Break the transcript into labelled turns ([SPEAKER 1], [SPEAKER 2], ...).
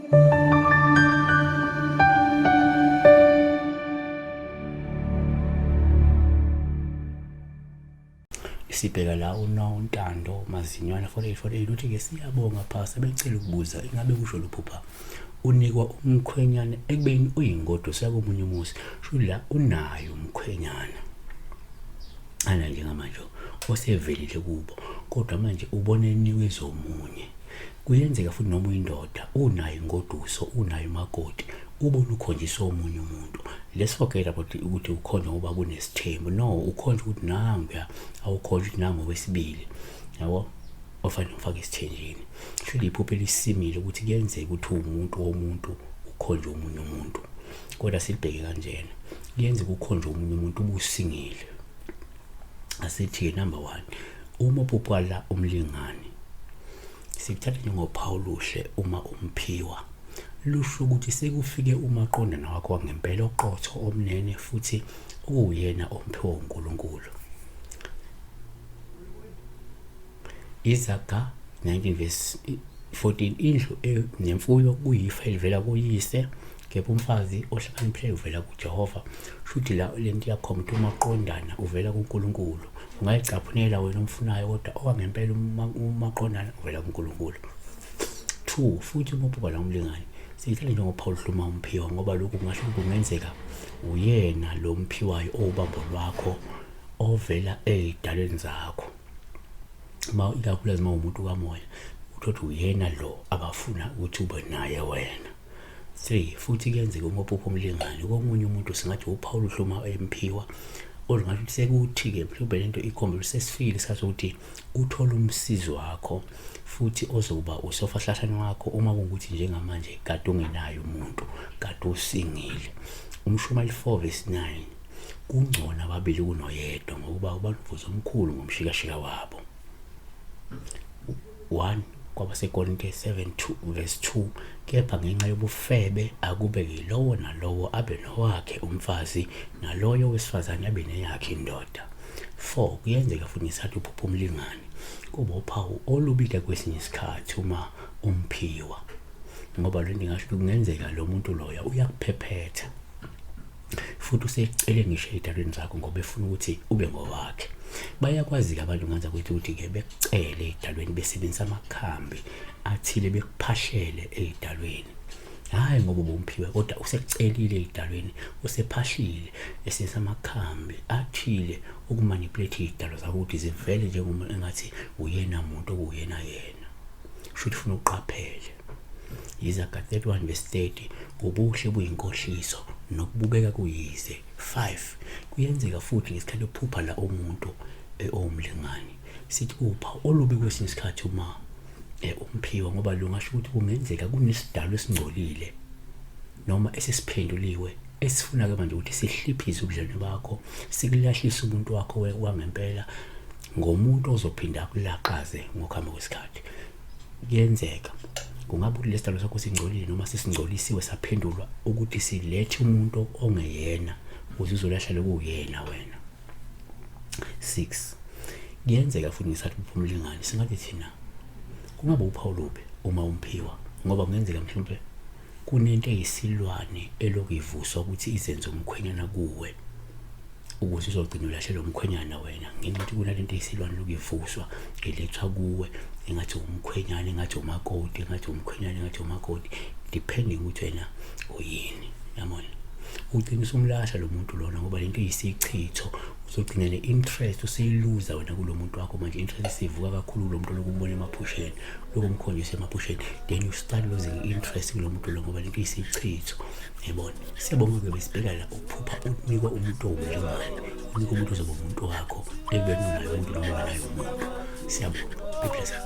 [SPEAKER 1] Sibheka la uNontando Mazinywana 4848 uthi-ke siyabonga phasa becela ukubuza ingabe kusho luphupha unikwa umkhwenyana ekubeni uyingodo sakomunye umuzi sho la unayo umkhwenyana ana njengamanje osevelile kubo kodwa manje ubone enikwe zomunye kuyenzeka futhi noma uyindoda unayo ingoduso unayo makoti ubona ukhonjiswa omunye umuntu lesifokela ukuthi ukhonja ngoba kunesithembu no ukhonja ukuthi nanguya awukhonja ukuthi nangu wesibili yabo ofanele ufake isithenjini sho liphupho elisimile ukuthi kuyenzeka ukuthi umuntu womuntu ukhonja omunye umuntu kodwa sibheke kanjena kuyenzeka ukhonja omunye umuntu ubusingile asithi number 1 uma uphupha la umlingani sikuthatha njengophawu luhle uma umphiwa lusho ukuthi sekufike umaqondana wakho wangempela oqotho omnene futhi uyena omphiwa uNkulunkulu. Izaga 19:14 indlu nemfuyo kuyifa elivela kuyise kepha umfazi ohlakaniphileyo uvela kuJehova futhi la lento yakho umaqondana uvela kuNkulunkulu ungayicaphunela wena umfunayo kodwa okwangempela umaqondana uvela kuNkulunkulu. 2 futhi umphupho la umlingani siyithatha njengophawu hluma umphiwa ngoba lokhu kungasho kungenzeka uyena lo mphiwayo obambo lwakho ovela ezidalweni zakho ma ikakhulukazi uma umuntu kamoya uthothi uyena lo abafuna ukuthi ube naye wena. 3 futhi kuyenzeka umphupho umlingani komunye umuntu singathi uphawu hluma emphiwa olungathi sekuthi-ke mhlawumbe lento ikhombe sesifile isikhathi sokuthi uthole umsizi wakho futhi ozoba usofahlahlane wakho uma kungukuthi njengamanje kade ungenayo umuntu kade usingile. Umshumayeli 4:9 kungcono ababili kunoyedwa ngokuba ubanomvuzo omkhulu ngomshikashika wabo. 1 kwabaseKorinte 7:2 kepha ngenxa yobufebe akube yilowo nalowo abe nowakhe umfazi naloyo wesifazane abe neyakhe indoda. 4 kuyenzeka futhi ngisathi uphupha umlingani kuba uphawu olubile kwesinye isikhathi uma umphiwa ngoba lento ngisho kungenzeka lo muntu loya uyakuphephetha futhi usecele ngisho ezidalweni zakho ngoba efuna ukuthi ube ngowakhe. Bayakwazi abantu ngenza ukuthi ke bekucele ezidalweni besebenzisa amakhambi athile bekuphahlele ezidalweni hayi ngoba ubumphiwe kodwa usekucelile ezidalweni usephahlile esebenzisa amakhambi athile ukumanipulate izidalo zakho ukuthi zivele njengoba engathi uyena umuntu okuyena yena futhi ufuna uqaphele. Izaga 31:30 ubuhle buyinkohliso nokubukeka kuyize. 5 kuyenzeka futhi ngesikhathi uphupha la umuntu omlingani sithi upha olubi kwesinye isikhathi uma umphiwa ngoba lungasho ukuthi kungenzeka kunesidalo esingcolile noma esesiphenduliwe esifuna ke manje ukuthi sihliphise ubudlelwano bakho sikulahlise umuntu wakho wangempela ngomuntu ozophinda kulaqaze ngokuhamba kwesikhathi. Kuyenzeka kungabe kulesitalo sakho singcolile noma sesingcolisiwe saphendulwa ukuthi silethe umuntu ongeyena ukuze uzolahla lokuyena wena. 6 kuyenzeka futhi ngisathi umlingani singathi thina kungabe uphawu lubi uma umphiwa ngoba kungenzeka mhlawumbe kunento eyisilwane elokuyivuswa ukuthi izenze umkhwenyana kuwe ukuze uzogcina ulahlelo umkhwenyana wena ngenxa yokuthi kunalento eyisilwane lokuyivuswa elethwa kuwe engathi umkhwenyana engathi umakoti engathi umkhwenyana engathi umakoti depending ukuthi wena uyini yabona ugcina umlahla lo muntu lona ngoba lento yisichitho uzogcina le interest useyiluza wena kulo muntu wakho manje interest isivuka kakhulu lo muntu lokubona emaphusheni lokumkhonjisa emaphusheni then you start losing interest kulo muntu lo ngoba lento yisichitho yabona. Siyabonga ke besibheka la ukuphupha unikwa umuntu owumlingani unikwa umuntu ozoba umuntu wakho ekubeni unayo umuntu noma nayo umuntu. Siyabonga be blessed.